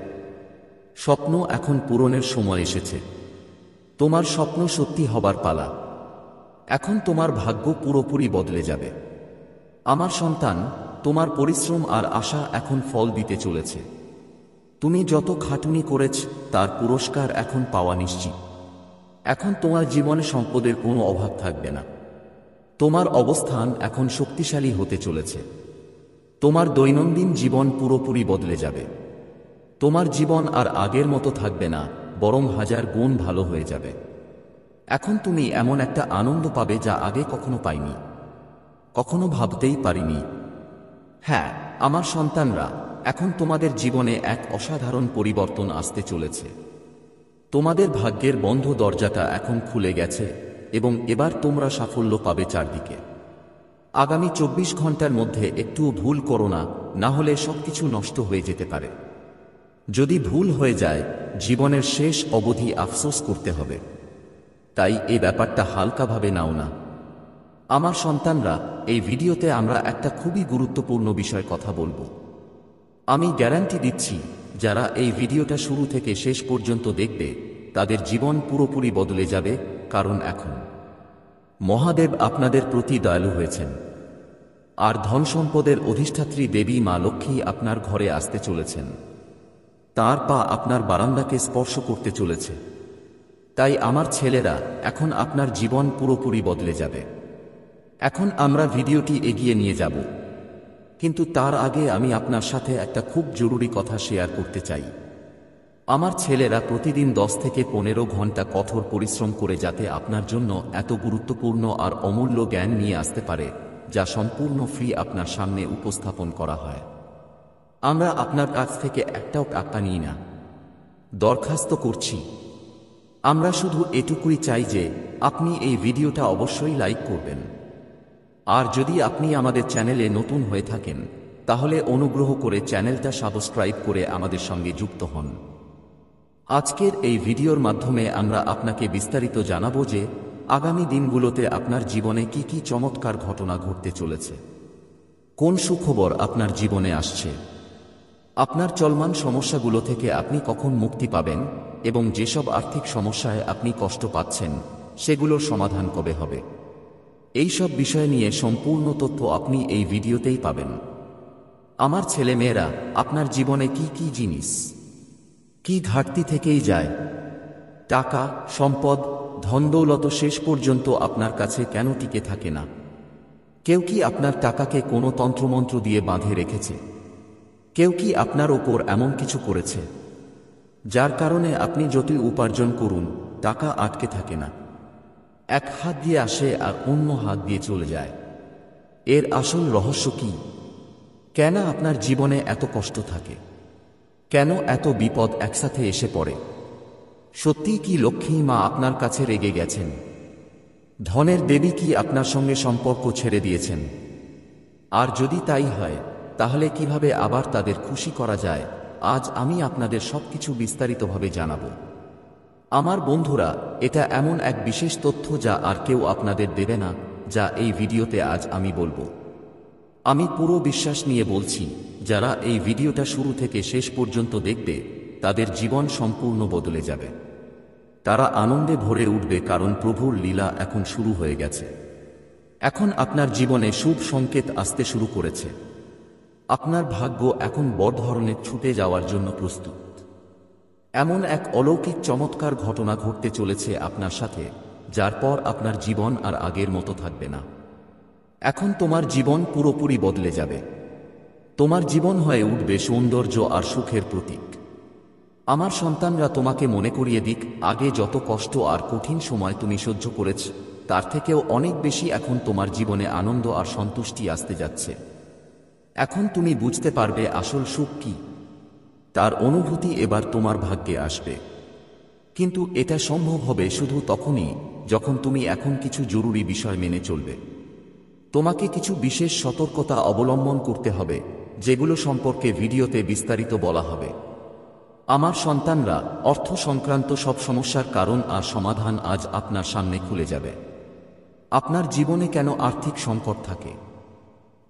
S1: স্বপ্ন এখন পূরণের সময় এসেছে। তোমার স্বপ্ন সত্যি হবার পালা। এখন তোমার ভাগ্য পুরোপুরি বদলে যাবে। আমার সন্তান, তোমার পরিশ্রম আর আশা এখন ফল দিতে চলেছে। তুমি যত খাটুনি করেছ তার পুরস্কার এখন পাওয়া নিশ্চিত। এখন তোমার জীবনে সম্পদের কোনো অভাব থাকবে না। তোমার অবস্থান এখন শক্তিশালী হতে চলেছে। তোমার দৈনন্দিন জীবন পুরোপুরি বদলে যাবে। তোমার জীবন আর আগের মতো থাকবে না, বরং 1000 গুণ ভালো হয়ে যাবে। এখন তুমি এমন একটা আনন্দ পাবে যা আগে কখনো পাইনি, কখনো ভাবতেই পারিনি। হ্যাঁ আমার সন্তানরা, এখন তোমাদের জীবনে এক অসাধারণ পরিবর্তন আসতে চলেছে। তোমাদের ভাগ্যের বন্ধ দরজাটা এখন খুলে গেছে এবং এবার তোমরা সাফল্য পাবে চারদিকে। আগামী 24 ঘন্টার মধ্যে একটুও ভুল করো না, না হলে সবকিছু নষ্ট হয়ে যেতে পারে। যদি ভুল হয়ে যায়, জীবনের শেষ অবধি আফসোস করতে হবে। তাই এই ব্যাপারটা হালকাভাবে নাও না। আমার সন্তানরা, এই ভিডিওতে আমরা একটা খুবই গুরুত্বপূর্ণ বিষয় কথা বলবো। আমি গ্যারান্টি দিচ্ছি, যারা এই ভিডিওটা শুরু থেকে শেষ পর্যন্ত দেখবে, তাদের জীবন পুরোপুরি বদলে যাবে। কারণ এখন মহাদেব আপনাদের প্রতি দয়ালু হয়েছেন, আর ধন সম্পদের অধিষ্ঠাত্রী দেবী মা লক্ষ্মী আপনার ঘরে আসতে চলেছেন। তার পা আপনার বারান্দাকে স্পর্শ করতে চলেছে। তাই আমার ছেলেরা, এখন আপনার জীবন পুরোপুরি বদলে যাবে। এখন আমরা ভিডিওটি এগিয়ে নিয়ে যাব, কিন্তু তার আগে আমি আপনার সাথে একটা খুব জরুরি কথা শেয়ার করতে চাই। আমার ছেলেরা প্রতিদিন 10 থেকে 15 ঘন্টা কঠোর পরিশ্রম করে যাতে আপনার জন্য এত গুরুত্বপূর্ণ আর অমূল্য জ্ঞান নিয়ে আসতে পারে, যা সম্পূর্ণ ফ্রি আপনার সামনে উপস্থাপন করা হয়। আমরা আপনার কাছ থেকে একটাও টাকা নিই না। দরখাস্ত করছি, আমরা শুধু এটুকুই চাই যে আপনি এই ভিডিওটা অবশ্যই লাইক করবেন। আর যদি আপনি আমাদের চ্যানেলে নতুন হয়ে থাকেন, তাহলে অনুগ্রহ করে চ্যানেলটা সাবস্ক্রাইব করে আমাদের সঙ্গে যুক্ত হন। আজকের এই ভিডিওর মাধ্যমে আমরা আপনাকে বিস্তারিত জানাবো যে আগামী দিনগুলোতে আপনার জীবনে কি কি চমৎকার ঘটনা ঘটতে চলেছে, কোন সুখবর আপনার জীবনে আসছে, আপনার চলমান সমস্যাগুলো থেকে আপনি কখন মুক্তি পাবেন, এবং যেসব আর্থিক সমস্যায় আপনি কষ্ট পাচ্ছেন সেগুলোর সমাধান কবে হবে। এই সব বিষয় নিয়ে সম্পূর্ণ তথ্য আপনি এই ভিডিওতেই পাবেন। আমার ছেলেমেয়েরা, আপনার জীবনে কি কি জিনিস, কি ঘাটতি থেকেই যায়, টাকা, সম্পদ, ধনদৌলত শেষ পর্যন্ত আপনার কাছে কেন টিকে থাকে না? কেউ কি আপনার টাকাকে কোনো তন্ত্রমন্ত্র দিয়ে বাঁধে রেখেছে? কেউ কি আপনার ওপর এমন কিছু করেছে যার কারণে আপনি যতই উপার্জন করুন, টাকা আটকে থাকে না? এক হাত দিয়ে আসে আর অন্য হাত দিয়ে চলে যায়। এর আসল রহস্য কি? কেন আপনার জীবনে এত কষ্ট থাকে? কেন এত বিপদ একসাথে এসে পড়ে? সত্যিই কি লক্ষ্মী মা আপনার কাছে রেগে গেছেন? ধনের দেবী কি আপনার সঙ্গে সম্পর্ক ছেড়ে দিয়েছেন? আর যদি তাই হয়, তাহলে কিভাবে আবার তাদের খুশি করা যায়, আজ আমি আপনাদের সবকিছু বিস্তারিতভাবে জানাবো। আমার বন্ধুরা, এটা এমন এক বিশেষ তথ্য যা আর কেউ আপনাদের দেবে না, যা এই ভিডিওতে আজ আমি বলবো। আমি পুরো বিশ্বাস নিয়ে বলছি, যারা এই ভিডিওটা শুরু থেকে শেষ পর্যন্ত দেখবে, তাদের জীবন সম্পূর্ণ বদলে যাবে। তারা আনন্দে ভরে উঠবে, কারণ প্রভুর লীলা এখন শুরু হয়ে গেছে। এখন আপনার জীবনে শুভ সংকেত আসতে শুরু করেছে। আপনার ভাগ্য এখন বড় ধরনের ছুটে যাওয়ার জন্য প্রস্তুত। এমন এক অলৌকিক চমৎকার ঘটনা ঘটতে চলেছে আপনার সাথে, যার পর আপনার জীবন আর আগের মতো থাকবে না। এখন তোমার জীবন পুরোপুরি বদলে যাবে। তোমার জীবন হয়ে উঠবে সৌন্দর্য আর সুখের প্রতীক। আমার সন্তানরা তোমাকে মনে করিয়ে দিক, আগে যত কষ্ট আর কঠিন সময় তুমি সহ্য করেছ, তার থেকেও অনেক বেশি এখন তোমার জীবনে আনন্দ আর সন্তুষ্টি আসতে যাচ্ছে। এখন তুমি বুঝতে পারবে আসল সুখ কি। তার অনুভূতি এবার তোমার ভাগ্যে আসবে। কিন্তু এটা সম্ভব হবে শুধু তখনই যখন তুমি এখন কিছু জরুরি বিষয় মেনে চলবে। তোমাকে কিছু বিশেষ সতর্কতা অবলম্বন করতে হবে, যেগুলো সম্পর্কে ভিডিওতে বিস্তারিত বলা হবে। আমার সন্তানরা, অর্থ সংক্রান্ত সব সমস্যার কারণ আর সমাধান আজ আপনার সামনে খুলে যাবে। আপনার জীবনে কেন আর্থিক সংকট থাকে,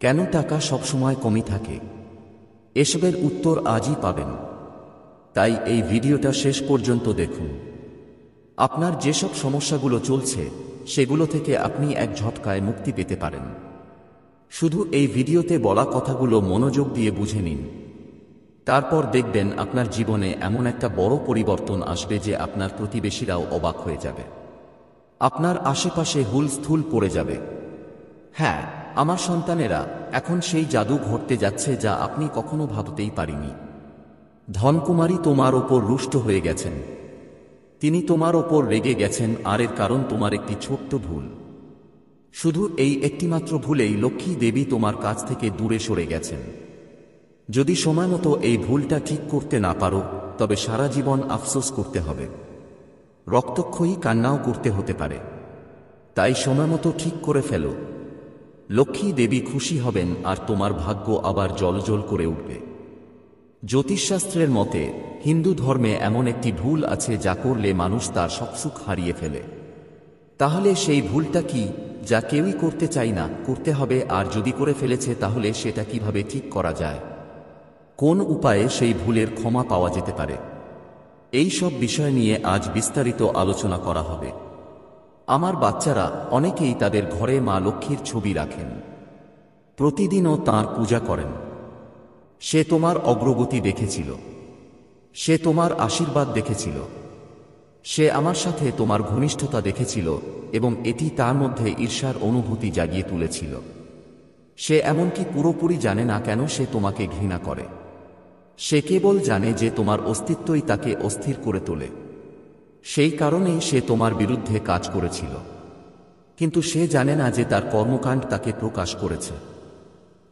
S1: কেন টাকা সবসময় কমই থাকে, এসবের উত্তর আজই পাবেন। তাই এই ভিডিওটা শেষ পর্যন্ত দেখুন। আপনার যেসব সমস্যাগুলো চলছে সেগুলো থেকে আপনি এক ঝটকায় মুক্তি পেতে পারেন। শুধু এই ভিডিওতে বলা কথাগুলো মনোযোগ দিয়ে বুঝে নিন। তারপর দেখবেন আপনার জীবনে এমন একটা বড় পরিবর্তন আসবে যে আপনার প্রতিবেশীরাও অবাক হয়ে যাবে। আপনার আশেপাশে হুলস্থুল পড়ে যাবে। হ্যাঁ, আমার সন্তানেরা, এখন সেই জাদু ঘটতে যাচ্ছে যা আপনি কখনো ভাবতেই পারেননি। ধনকুমারী তোমার ওপর রুষ্ট হয়ে গেছেন। তিনি তোমার ওপর রেগে গেছেন, আর এর কারণ তোমার একটি ছোট্ট ভুল। শুধু এই একটিমাত্র ভুলেই লক্ষ্মী দেবী তোমার কাছ থেকে দূরে সরে গেছেন। যদি সময়মতো এই ভুলটা ঠিক করতে না পারো, তবে সারা জীবন আফসোস করতে হবে, রক্তক্ষয়ী কান্নাও করতে হতে পারে। তাই সময়মতো ঠিক করে ফেলো। লক্ষ্মী দেবী খুশি হবেন আর তোমার ভাগ্য আবার জ্বলজ্বল করে উঠবে। জ্যোতিষশাস্ত্রের মতে হিন্দু ধর্মে এমন একটি ভুল আছে যা করলে মানুষ তার সব সুখ হারিয়ে ফেলে। তাহলে সেই ভুলটা কি, যা কেউই করতে চায় না, করতে হবে, আর যদি করে ফেলেছে তাহলে সেটা কিভাবে ঠিক করা যায়, কোন উপায়ে সেই ভুলের ক্ষমা পাওয়া যেতে পারে, এই সব বিষয় নিয়ে আজ বিস্তারিত আলোচনা করা হবে। আমার বাচ্চারা অনেকেই তাদের ঘরে মা লক্ষ্মীর ছবি রাখেন, প্রতিদিনও তাঁর পূজা করেন। সে তোমার অগ্রগতি দেখেছিল, সে তোমার আশীর্বাদ দেখেছিল, সে আমার সাথে তোমার ঘনিষ্ঠতা দেখেছিল এবং এটি তার মধ্যে ঈর্ষার অনুভূতি জাগিয়ে তুলেছিল। সে এমনকি পুরোপুরি জানে না কেন সে তোমাকে ঘৃণা করে। সে কেবল জানে যে তোমার অস্তিত্বই তাকে অস্থির করে তোলে। সেই কারণেই সে তোমার বিরুদ্ধে কাজ করেছিল, কিন্তু সে জানে না যে তার কর্মকাণ্ড তাকে প্রকাশ করেছে।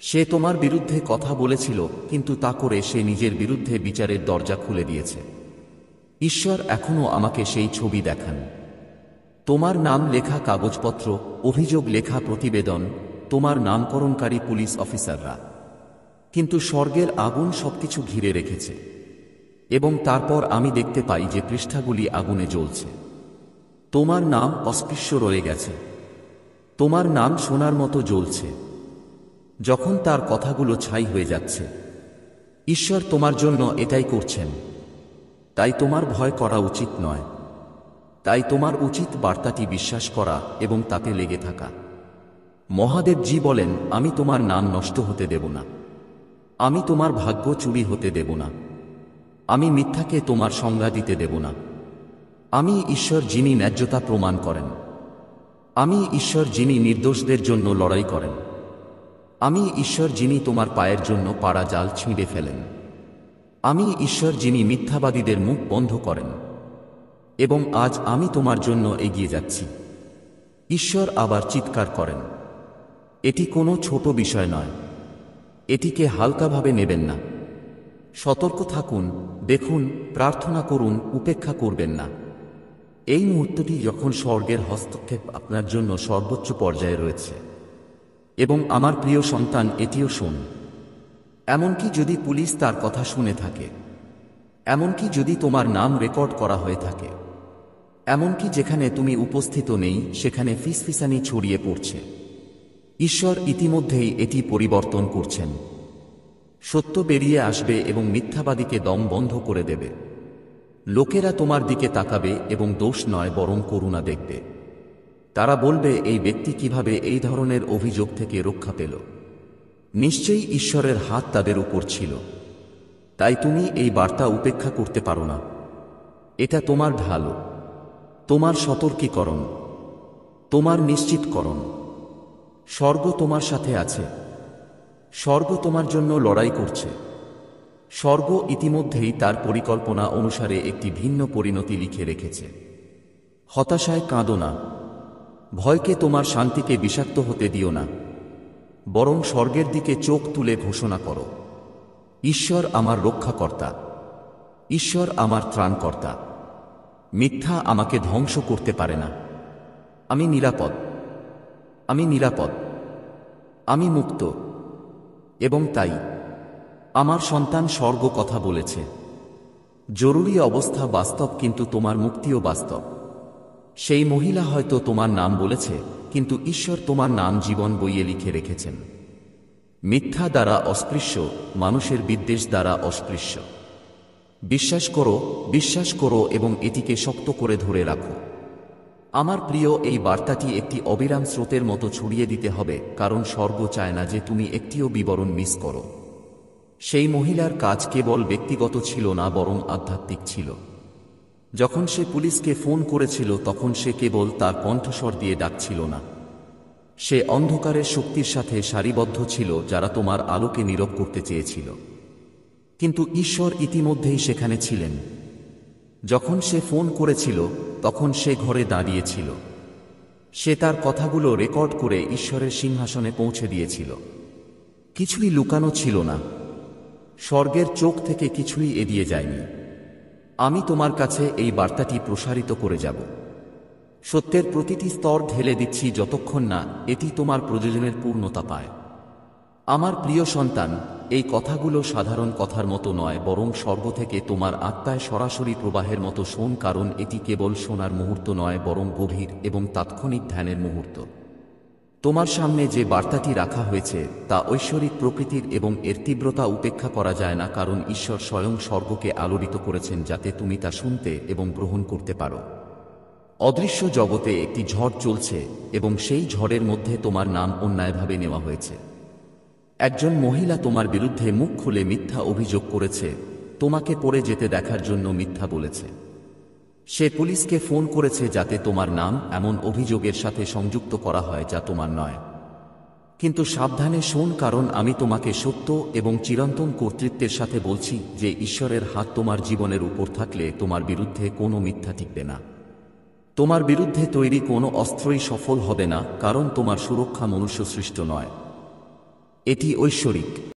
S1: সে তোমার বিরুদ্ধে কথা বলেছিল, কিন্তু তা করে সে নিজের বিরুদ্ধে বিচারের দরজা খুলে দিয়েছে। ঈশ্বর এখনও আমাকে সেই ছবি দেখান, তোমার নাম লেখা কাগজপত্র, অভিযোগ লেখা প্রতিবেদন, তোমার নামকরণকারী পুলিশ অফিসাররা। কিন্তু স্বর্গের আগুন সবকিছু ঘিরে রেখেছে, এবং তারপর আমি দেখতে পাই যে পৃষ্ঠাগুলি আগুনে জ্বলছে। তোমার নাম অস্পৃশ্য রয়ে গেছে, তোমার নাম সোনার মতো জ্বলছে। যখন তার কথাগুলো ছাই হয়ে যাচ্ছে, ঈশ্বর তোমার জন্য এটাই করছেন। তাই তোমার ভয় করা উচিত নয়। তাই তোমার উচিত বার্তাটি বিশ্বাস করা এবং তাতে লেগে থাকা। মহাদেবজি বলেন, আমি তোমার নাম নষ্ট হতে দেব না, আমি তোমার ভাগ্য চুরি হতে দেব না, আমি মিথ্যাকে তোমার সংজ্ঞা দিতে দেব না। আমি ঈশ্বর যিনি ন্যায্যতা প্রমাণ করেন, আমি ঈশ্বর যিনি নির্দোষদের জন্য লড়াই করেন, আমি ঈশ্বর যিনি তোমার পায়ের জন্য পাড়া জাল ছিঁড়ে ফেলেন, আমি ঈশ্বর যিনি মিথ্যাবাদীদের মুখ বন্ধ করেন। এবং আজ আমি তোমার জন্য এগিয়ে যাচ্ছি। ঈশ্বর আবার চিৎকার করেন, এটি কোনো ছোট বিষয় নয়, এটিকে হালকাভাবে নেবেন না। সতর্ক থাকুন, দেখুন, প্রার্থনা করুন, উপেক্ষা করবেন না। এই মুহূর্তটি যখন স্বর্গের হস্তক্ষেপ আপনার জন্য সর্বোচ্চ পর্যায়ে রয়েছে। এবং আমার প্রিয় সন্তান, এটিও শোন। এমনকি যদি পুলিশ তার কথা শুনে থাকে, এমনকি যদি তোমার নাম রেকর্ড করা হয়ে থাকে, এমনকি যেখানে তুমি উপস্থিত নেই সেখানে ফিসফিসানি ছড়িয়ে পড়ছে, ঈশ্বর ইতিমধ্যেই এটি পরিবর্তন করছেন। সত্য বেরিয়ে আসবে এবং মিথ্যাবাদীকে দম বন্ধ করে দেবে। লোকেরা তোমার দিকে তাকাবে এবং দোষ নয় বরং করুণা দেখবে। তারা বলবে, এই ব্যক্তি কিভাবে এই ধরনের অভিযোগ থেকে রক্ষা পেল। নিশ্চয়ই ঈশ্বরের হাত তাদের উপর ছিল। তাই তুমি এই বার্তা উপেক্ষা করতে পারো না। এটা তোমার ভালো, তোমার সতর্কীকরণ। তোমার নিশ্চিতকরণ। স্বর্গ তোমার সাথে আছে। স্বর্গ তোমার জন্য লড়াই করছে। স্বর্গ ইতিমধ্যেই তার পরিকল্পনা অনুসারে একটি ভিন্ন পরিণতি লিখে রেখেছে। হতাশায় কাঁদো না। ভয়কে তোমার শান্তিকে বিষাক্ত হতে দিও না, বরং স্বর্গের দিকে চোখ তুলে ঘোষণা করো, ঈশ্বর আমার রক্ষাকর্তা, ঈশ্বর আমার ত্রাণকর্তা। মিথ্যা আমাকে ধ্বংস করতে পারে না। আমি নিরাপদ, আমি নিরাপদ, আমি মুক্ত। এবং তাই আমার সন্তান স্বর্গ কথা বলেছে। জরুরি অবস্থা বাস্তব, কিন্তু তোমার মুক্তিও বাস্তব। সেই মহিলা হয়তো তোমার নাম বলেছে, কিন্তু ঈশ্বর তোমার নাম জীবন বইয়ে লিখে রেখেছেন। মিথ্যা দ্বারা অস্পৃশ্য, মানুষের বিদ্বেষ দ্বারা অস্পৃশ্য। বিশ্বাস করো, বিশ্বাস করো এবং এটিকে শক্ত করে ধরে রাখো। আমার প্রিয়, এই বার্তাটি একটি অবিরাম স্রোতের মতো ছড়িয়ে দিতে হবে, কারণ স্বর্গ চায় না যে তুমি একটিও বিবরণ মিস করো। সেই মহিলার কাজ কেবল ব্যক্তিগত ছিল না, বরং আধ্যাত্মিক ছিল। যখন সে পুলিশকে ফোন করেছিল, তখন সে কেবল তার কণ্ঠস্বর দিয়ে ডাকছিল না। সে অন্ধকারের শক্তির সাথে সারিবদ্ধ ছিল, যারা তোমার আলোকে নীরব করতে চেয়েছিল। কিন্তু ঈশ্বর ইতিমধ্যেই সেখানে ছিলেন। যখন সে ফোন করেছিল, তখন সে ঘরে দাঁড়িয়েছিল। সে তার কথাগুলো রেকর্ড করে ঈশ্বরের সিংহাসনে পৌঁছে দিয়েছিল। কিছুই লুকানো ছিল না। স্বর্গের চোখ থেকে কিছুই এড়িয়ে যায়নি। আমি তোমার কাছে এই বার্তাটি প্রসারিত করে যাব। সত্যের প্রতিটি স্তর ঢেলে দিচ্ছি, যতক্ষণ না এটি তোমার প্রয়োজনের পূর্ণতা পায়। আমার প্রিয় সন্তান, এই কথাগুলো সাধারণ কথার মতো নয়, বরং স্বর্গ থেকে তোমার আত্মায় সরাসরি প্রবাহের মতো শোন, কারণ এটি কেবল শোনার মুহূর্ত নয়, বরং গভীর এবং তাৎক্ষণিক ধ্যানের মুহূর্ত। তোমার সামনে যে বার্তাটি রাখা হয়েছে তা ঐশ্বরিক প্রকৃতির এবং এর তীব্রতা উপেক্ষা করা যায় না, কারণ ঈশ্বর স্বয়ং স্বর্গকে আলোড়িত করেছেন যাতে তুমি তা শুনতে এবং গ্রহণ করতে পারো। অদৃশ্য জগতে একটি ঝড় চলছে এবং সেই ঝড়ের মধ্যে তোমার নাম অন্যায়ভাবে নেওয়া হয়েছে। একজন মহিলা তোমার বিরুদ্ধে মুখ খুলে মিথ্যা অভিযোগ করেছে, তোমাকে পড়ে যেতে দেখার জন্য মিথ্যা বলেছে। সে পুলিশকে ফোন করেছে যাতে তোমার নাম এমন অভিযোগের সাথে সংযুক্ত করা হয় যা তোমার নয়। কিন্তু সাবধানে শোন, কারণ আমি তোমাকে সত্য এবং চিরন্তন কর্তৃত্বের সাথে বলছি যে ঈশ্বরের হাত তোমার জীবনের উপর থাকলে তোমার বিরুদ্ধে কোনো মিথ্যা টিকবে না। তোমার বিরুদ্ধে তৈরি কোনো অস্ত্রই সফল হবে না, কারণ তোমার সুরক্ষা মনুষ্য সৃষ্ট নয়, এটি ঐশ্বরিক।